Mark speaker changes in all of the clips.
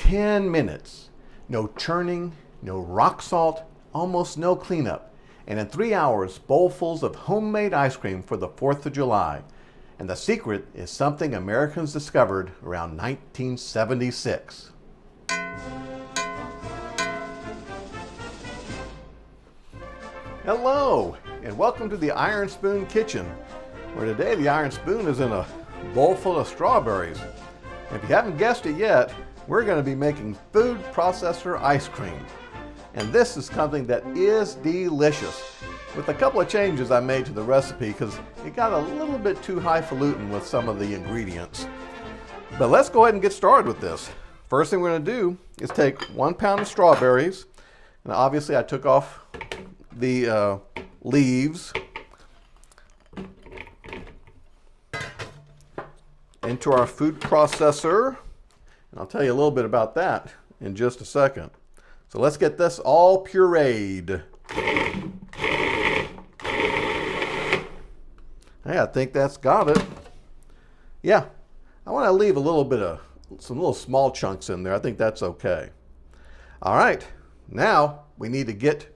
Speaker 1: 10 minutes. No churning, no rock salt, almost no cleanup. And in 3 hours, bowlfuls of homemade ice cream for the 4th of July. And the secret is something Americans discovered around 1976. Hello, and welcome to the Iron Spoon Kitchen, where today the Iron Spoon is in a bowl full of strawberries. And if you haven't guessed it yet, we're going to be making food processor ice cream. And this is something that is delicious, with a couple of changes I made to the recipe because it got a little bit too highfalutin with some of the ingredients. But let's go ahead and get started with this. First thing we're going to do is take 1 pound of strawberries, and obviously I took off the leaves, into our food processor, and I'll tell you a little bit about that in just a second. So let's get this all pureed. Hey, I think that's got it. Yeah, I want to leave a little bit of some little small chunks in there. I think that's okay. All right, now we need to get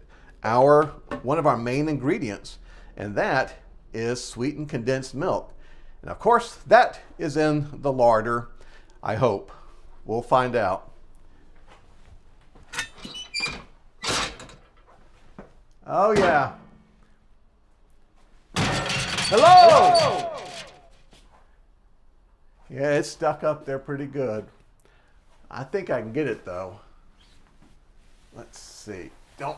Speaker 1: one of our main ingredients, and that is sweetened condensed milk. And of course, that is in the larder, I hope. We'll find out. Oh yeah. Hello! Yeah, it's stuck up there pretty good. I think I can get it though. Let's see. Come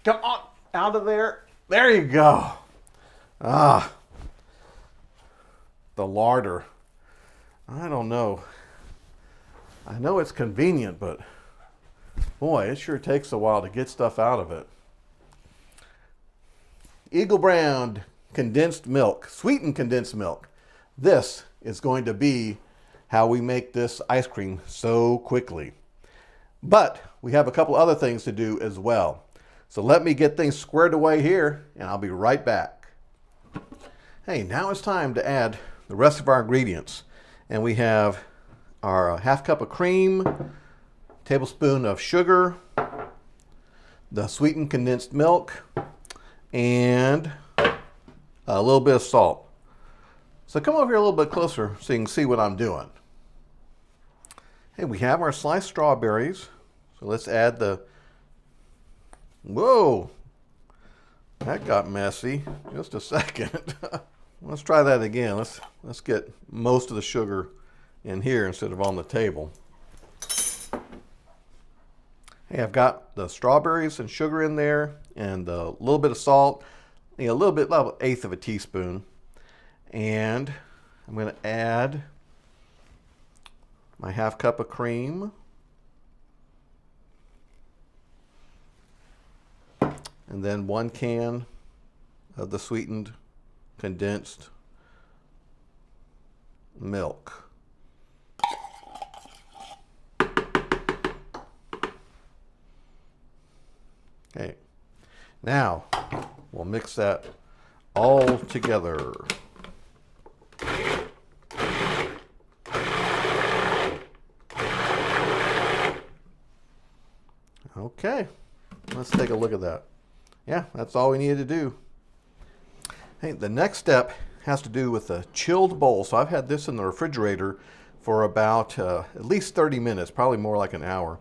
Speaker 1: on, out of there. There you go. Ah, the larder. I don't know. I know it's convenient, but boy, it sure takes a while to get stuff out of it. Eagle brand condensed milk, sweetened condensed milk. This is going to be how we make this ice cream so quickly. But we have a couple other things to do as well. So let me get things squared away here, and I'll be right back. Hey, now it's time to add the rest of our ingredients. And we have our half cup of cream, tablespoon of sugar, the sweetened condensed milk, and a little bit of salt. So come over here a little bit closer so you can see what I'm doing. Hey, we have our sliced strawberries. So let's add whoa, that got messy. Just a second. Let's try that again. Let's get most of the sugar in here instead of on the table. Hey, I've got the strawberries and sugar in there, and a little bit of salt, a little bit, about 1/8 of a teaspoon. And I'm going to add my half cup of cream. And then 1 can of the sweetened condensed milk. Okay, now we'll mix that all together. Okay, let's take a look at that. Yeah, that's all we needed to do. Hey, the next step has to do with a chilled bowl. So I've had this in the refrigerator for about at least 30 minutes, probably more like an hour.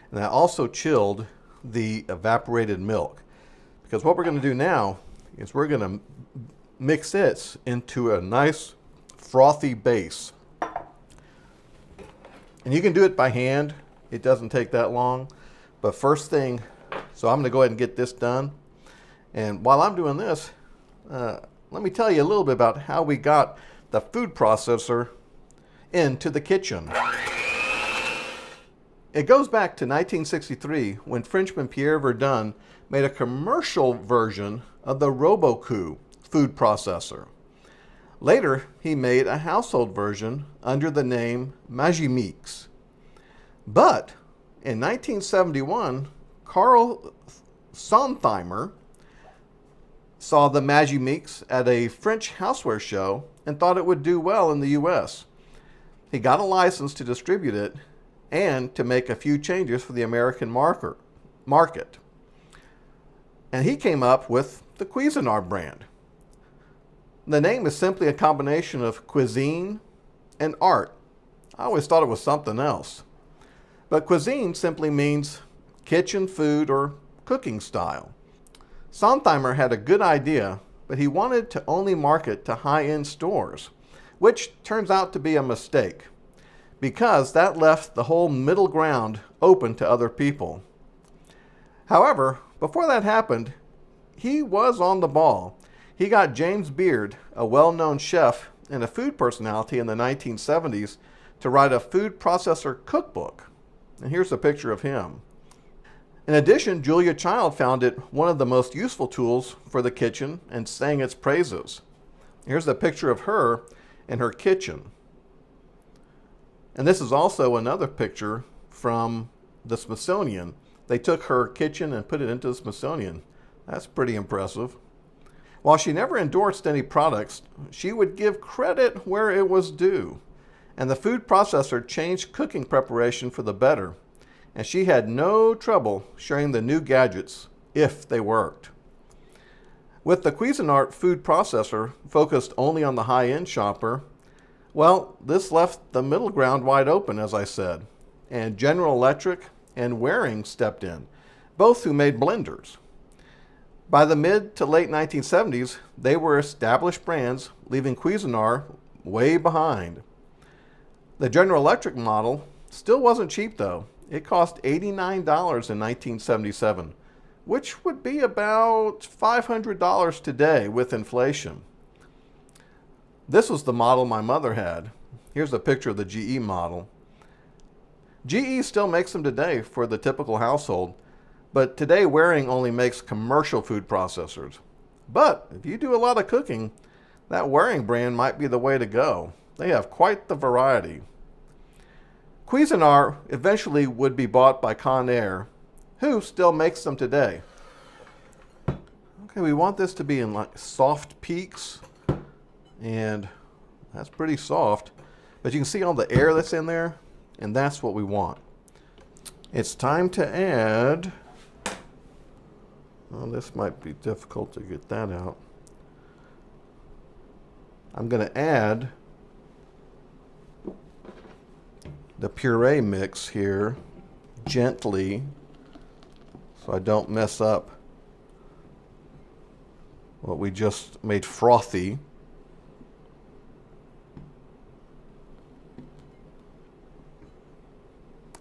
Speaker 1: And I also chilled the evaporated milk, because what we're going to do now is we're going to mix it into a nice frothy base. And you can do it by hand. It doesn't take that long. But first thing, so I'm going to go ahead and get this done. And while I'm doing this, let me tell you a little bit about how we got the food processor into the kitchen. It goes back to 1963 when Frenchman Pierre Verdun made a commercial version of the Robocoo food processor. Later, he made a household version under the name Magimix. But in 1971, Carl Sontheimer saw the Magimix at a French houseware show and thought it would do well in the US. He got a license to distribute it, and to make a few changes for the American market. And he came up with the Cuisinart brand. The name is simply a combination of cuisine and art. I always thought it was something else. But cuisine simply means kitchen food or cooking style. Sontheimer had a good idea, but he wanted to only market to high-end stores, which turns out to be a mistake, because that left the whole middle ground open to other people. However, before that happened, he was on the ball. He got James Beard, a well-known chef and a food personality in the 1970s, to write a food processor cookbook. And here's a picture of him. In addition, Julia Child found it one of the most useful tools for the kitchen and sang its praises. Here's a picture of her in her kitchen. And this is also another picture from the Smithsonian. They took her kitchen and put it into the Smithsonian. That's pretty impressive. While she never endorsed any products, she would give credit where it was due. And the food processor changed cooking preparation for the better. And she had no trouble sharing the new gadgets if they worked. With the Cuisinart food processor focused only on the high-end shopper, well, this left the middle ground wide open, as I said. And General Electric and Waring stepped in, both who made blenders. By the mid to late 1970s, they were established brands, leaving Cuisinart way behind. The General Electric model still wasn't cheap, though. It cost $89 in 1977, which would be about $500 today with inflation. This was the model my mother had. Here's a picture of the GE model. GE still makes them today for the typical household, but today Waring only makes commercial food processors. But if you do a lot of cooking, that Waring brand might be the way to go. They have quite the variety. Cuisinart eventually would be bought by Conair, who still makes them today. Okay, we want this to be in like soft peaks, and that's pretty soft. But you can see all the air that's in there, and that's what we want. It's time to add, well, this might be difficult to get that out. I'm going to add the puree mix here gently so I don't mess up what we just made frothy.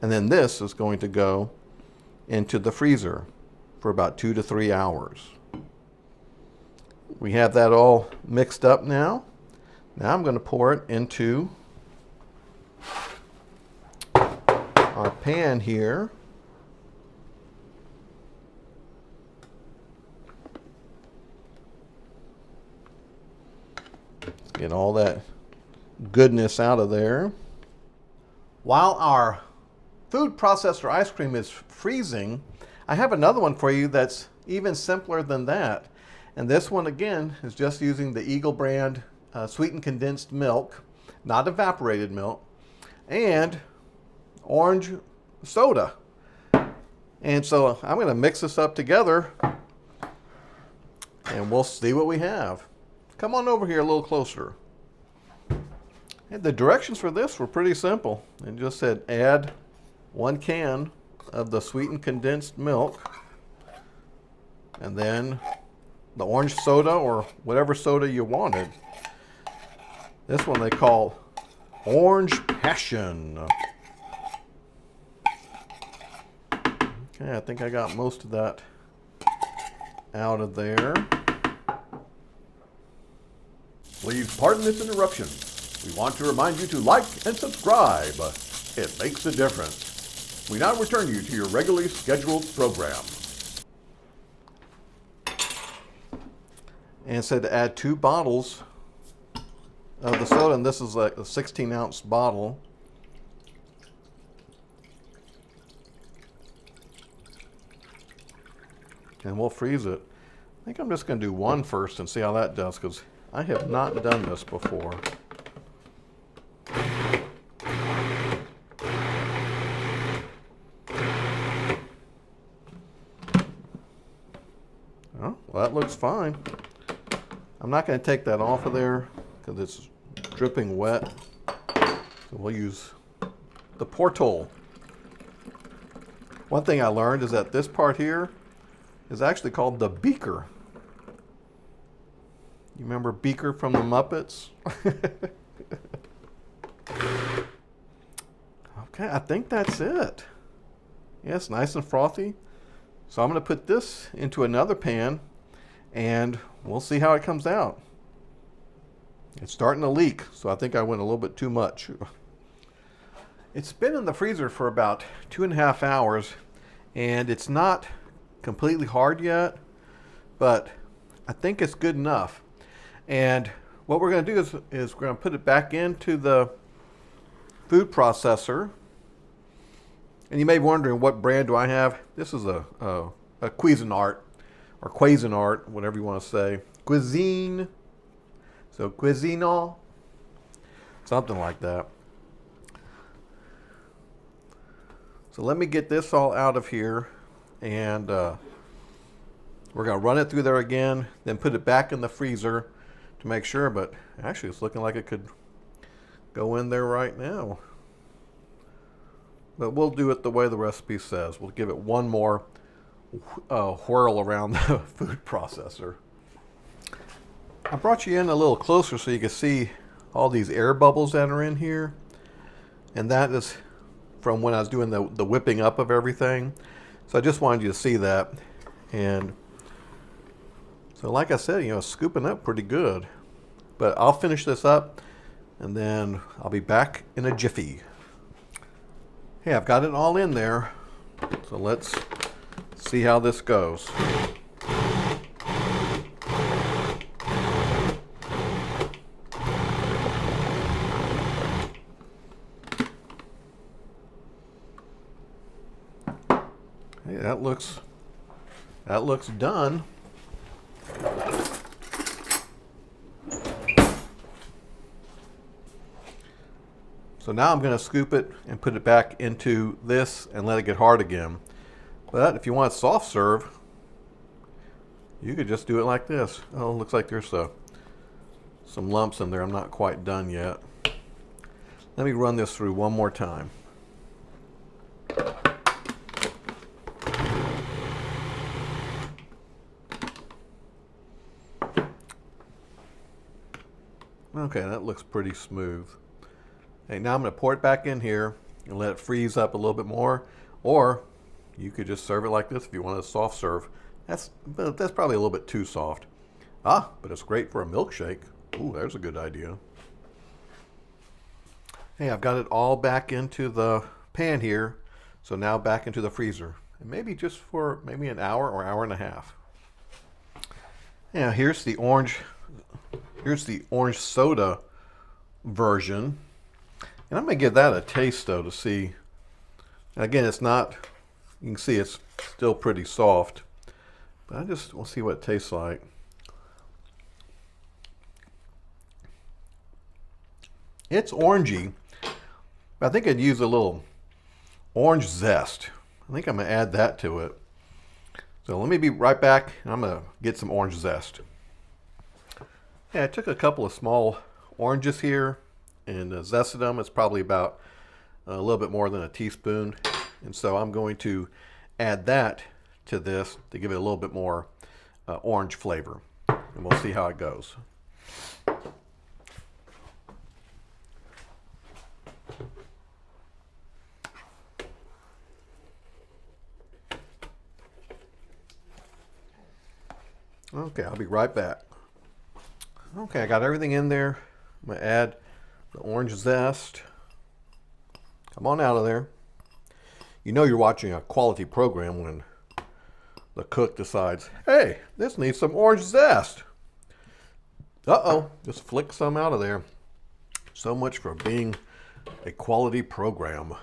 Speaker 1: And then this is going to go into the freezer for about 2 to 3 hours. We have that all mixed up now. Now I'm going to pour it into our pan here. Get all that goodness out of there. While our food processor ice cream is freezing, I have another one for you that's even simpler than that. And this one again is just using the Eagle brand sweetened condensed milk, not evaporated milk, and orange soda. And so I'm going to mix this up together and we'll see what we have. Come on over here a little closer. And the directions for this were pretty simple. It just said add 1 can of the sweetened condensed milk, and then the orange soda or whatever soda you wanted. This one they call Orange Passion. Okay, I think I got most of that out of there.
Speaker 2: Please pardon this interruption. We want to remind you to like and subscribe. It makes a difference. We now return you to your regularly scheduled program.
Speaker 1: And it said to add 2 bottles of the soda, and this is like a 16-ounce bottle. And we'll freeze it. I think I'm just going to do 1 first and see how that does, because I have not done this before. Well, that looks fine. I'm not going to take that off of there because it's dripping wet. So we'll use the portal. One thing I learned is that this part here is actually called the beaker. You remember Beaker from the Muppets? Okay, I think that's it. Yeah, it's nice and frothy. So I'm going to put this into another pan and we'll see how it comes out. It's starting to leak, so I think I went a little bit too much. It's been in the freezer for about 2.5 hours and it's not completely hard yet, but I think it's good enough. And what we're going to do is we're going to put it back into the food processor. And you may be wondering, what brand do I have? This is a Cuisinart, or Cuisinart, whatever you want to say. Cuisine. So Cuisinart. Something like that. So let me get this all out of here. And we're going to run it through there again. Then put it back in the freezer to make sure. But actually, it's looking like it could go in there right now. But we'll do it the way the recipe says. We'll give it one more whirl around the food processor. I brought you in a little closer so you can see all these air bubbles that are in here. And that is from when I was doing the whipping up of everything. So I just wanted you to see that. And so like I said, you know, scooping up pretty good. But I'll finish this up and then I'll be back in a jiffy. Hey, I've got it all in there, so let's see how this goes. Hey, that looks done. So now I'm going to scoop it and put it back into this and let it get hard again. But if you want soft serve, you could just do it like this. Oh, looks like there's some lumps in there. I'm not quite done yet. Let me run this through one more time. Okay, that looks pretty smooth. Okay, now I'm going to pour it back in here and let it freeze up a little bit more. Or you could just serve it like this if you want a soft serve. That's probably a little bit too soft. But it's great for a milkshake. Ooh, there's a good idea. Hey, I've got it all back into the pan here. So now back into the freezer. And maybe just for maybe an hour or hour and a half. Now here's the orange soda version. And I'm going to give that a taste, though, to see. Again, it's not, you can see it's still pretty soft. But I just want to see what it tastes like. It's orangey. But I think I'd use a little orange zest. I think I'm going to add that to it. So let me be right back, and I'm going to get some orange zest. Yeah, I took a couple of small oranges here and zested them. It's probably about a little bit more than a teaspoon. And so I'm going to add that to this to give it a little bit more orange flavor. And we'll see how it goes. Okay, I'll be right back. Okay, I got everything in there. I'm going to add the orange zest. Come on out of there. You know you're watching a quality program when the cook decides, hey, this needs some orange zest. Uh-oh, just flick some out of there. So much for being a quality program.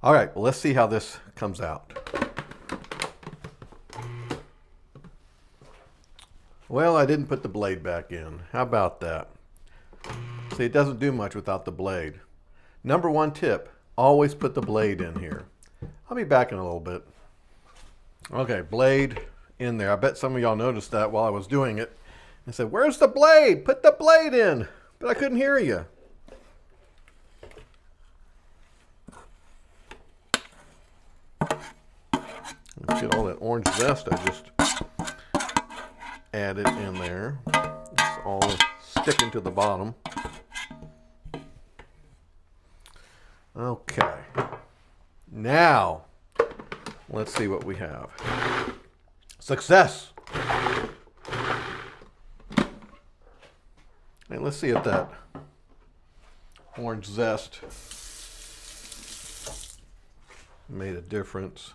Speaker 1: All right, well, let's see how this comes out. Well, I didn't put the blade back in. How about that? See, it doesn't do much without the blade. Number one tip, always put the blade in here. I'll be back in a little bit. Okay, blade in there. I bet some of y'all noticed that while I was doing it. I said, "Where's the blade? Put the blade in." But I couldn't hear you. Let's get all that orange zest I just added in there. It's all sticking to the bottom. Okay. Now, let's see what we have. Success! And let's see if that orange zest made a difference.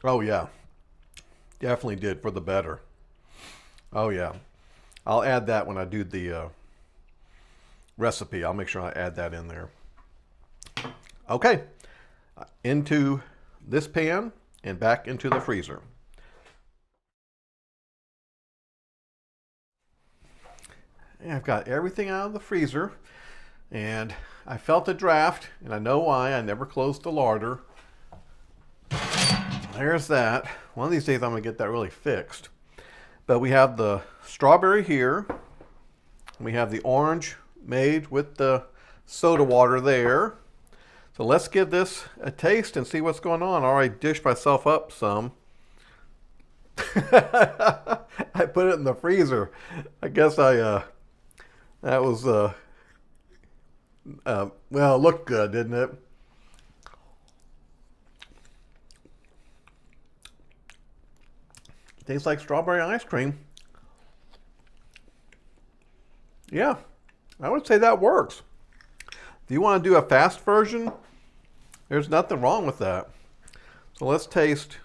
Speaker 1: Oh yeah, definitely did for the better. Oh yeah, I'll add that when I do the recipe. I'll make sure I add that in there. Okay, into this pan and back into the freezer. And I've got everything out of the freezer, and I felt a draft, and I know why. I never closed the larder. There's that. One of these days I'm going to get that really fixed. But we have the strawberry here. We have the orange made with the soda water there. So let's give this a taste and see what's going on. I already dished myself up some. I put it in the freezer. I guess that was, well, it looked good, didn't it? Tastes like strawberry ice cream. Yeah, I would say that works. If you want to do a fast version, there's nothing wrong with that. So let's taste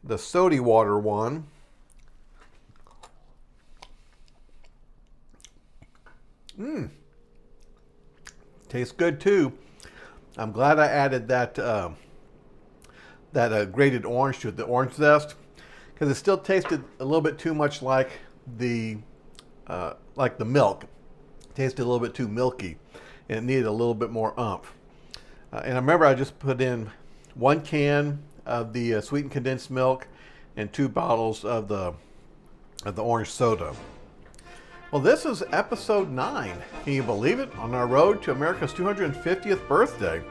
Speaker 1: the soda water one. Tastes good too. I'm glad I added that grated orange to it, the orange zest, because it still tasted a little bit too much like the milk. It tasted a little bit too milky, and it needed a little bit more oomph. And I remember I just put in 1 can of the sweetened condensed milk and 2 bottles of the orange soda. Well, this is episode 9. Can you believe it? On our road to America's 250th birthday.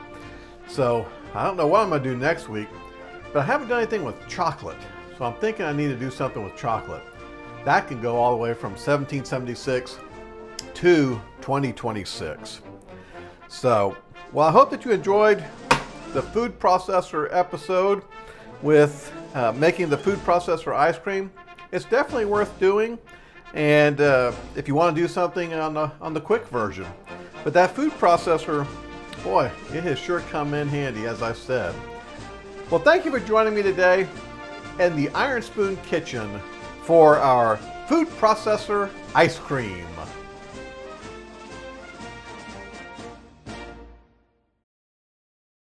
Speaker 1: So I don't know what I'm going to do next week, but I haven't done anything with chocolate. So I'm thinking I need to do something with chocolate. That can go all the way from 1776 to 2026. So, well, I hope that you enjoyed the food processor episode with making the food processor ice cream. It's definitely worth doing. And if you want to do something on the quick version. But that food processor, boy, it has sure come in handy, as I said. Well, thank you for joining me today in the Iron Spoon Kitchen for our food processor ice cream.